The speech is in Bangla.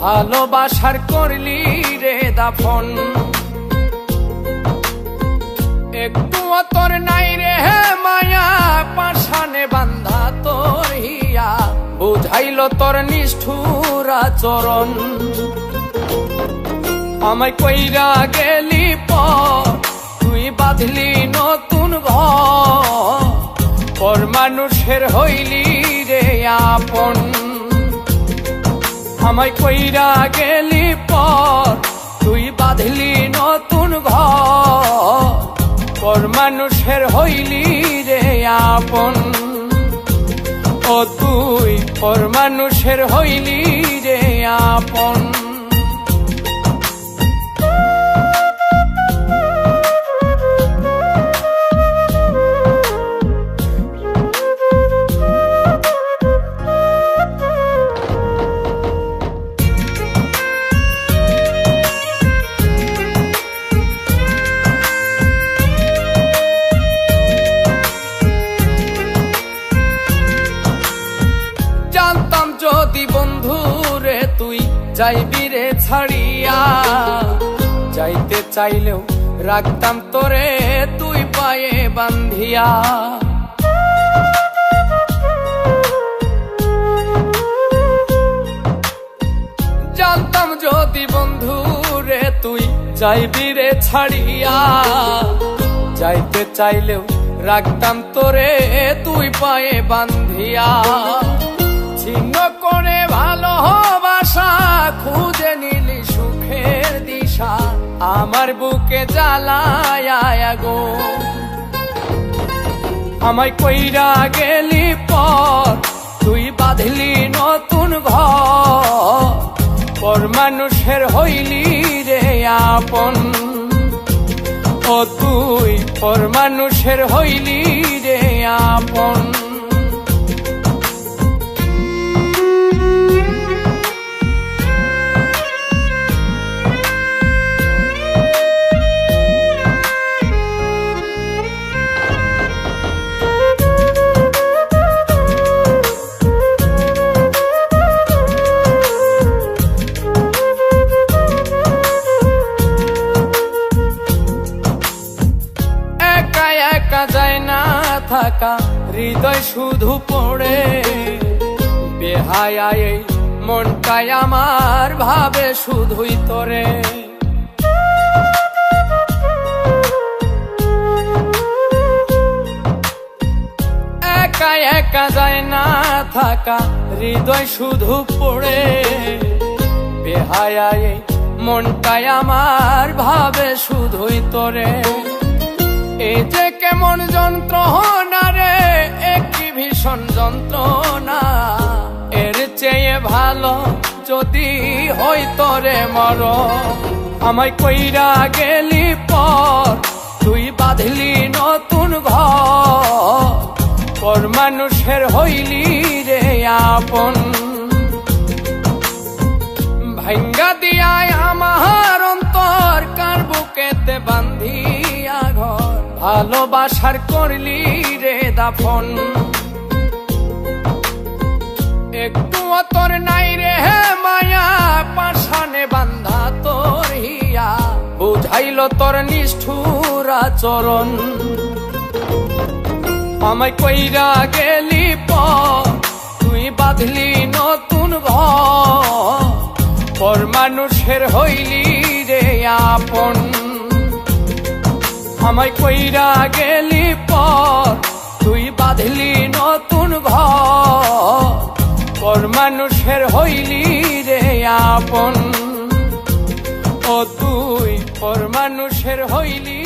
ভালোবাসার করলি রে দাফন। একটুও তোর নাই রে মায়া, পাশানে বান্ধা তোর হিয়া, বুঝাইল তোর নিষ্ঠুর আচরণ। আমায় কইরা গেলি পর, তুই বাঁধলি নতুন ঘর, পর মানুষের হইলি রে আপন। আমায় কইরা গেলি পর, তুই বাঁধলি নতুন ঘর, পর মানুষের হইলি রে আপন। ও তুই পর মানুষের হইলি রে আপন। জানতাম যদি বন্ধু রে তুই যাইবি রে ছাড়িয়া, যাইতে চাইলেও রাখতাম তোরে তুই পায়ে বান্ধিয়া। জানতাম যদি বন্ধু রে তুই যাইবি রে ছাড়িয়া, যাইতে চাইলেও রাখতাম তোরে তুই পায়ে বান্ধিয়া। ছিন্ন করে ভালোবাসা খুঁজে নিলি সুখের দিশা, আমার বুকে জ্বালায় গো। আমায় কইরা গেলি পর, তুই বাঁধলি নতুন ঘর, পর মানুষের হইলি রে আপন। ও তুই পর মানুষের হইলি রে আপন। একা যায় না থাকা, হৃদয় শুধু পড়ে, বেহায়া এই মনটাই আমার ভাবে শুধুই তোরে। একা একা যায় না থাকা, হৃদয় শুধু পড়ে, বেহায়া এই মনটাই আমার ভাবে শুধুই তোরে। এ যে কেমন যন্ত্রণা রে, একটি ভীষণ যন্ত্রণা, এর চেয়ে ভালো যদি হইতো রে মরণ। আমায় কইরা গেলি পর, তুই বাঁধলি নতুন ঘর, পর মানুষের হইলি রে আপন। ভাঙ্গা দিয়ায় আমার অন্তর, কার বুকেতে বান্ধিয়া ঘর, ভালোবাসার করলি রে দাফন। একটুও তোর নাই রে মায়া, পাশানে বান্ধা তোর হিয়া, বুঝাইল তোর নিষ্ঠুর আচরণ। আমায় কইরা গেলি পর, তুই বাঁধলি নতুন ঘর, পর মানুষের হইলি রে আপন। আমায় কইরা গেলি পর, তুই বাঁধলি নতুন ঘর, পর মানুষের হইলি রে আপন। ও তুই পর মানুষের হইলি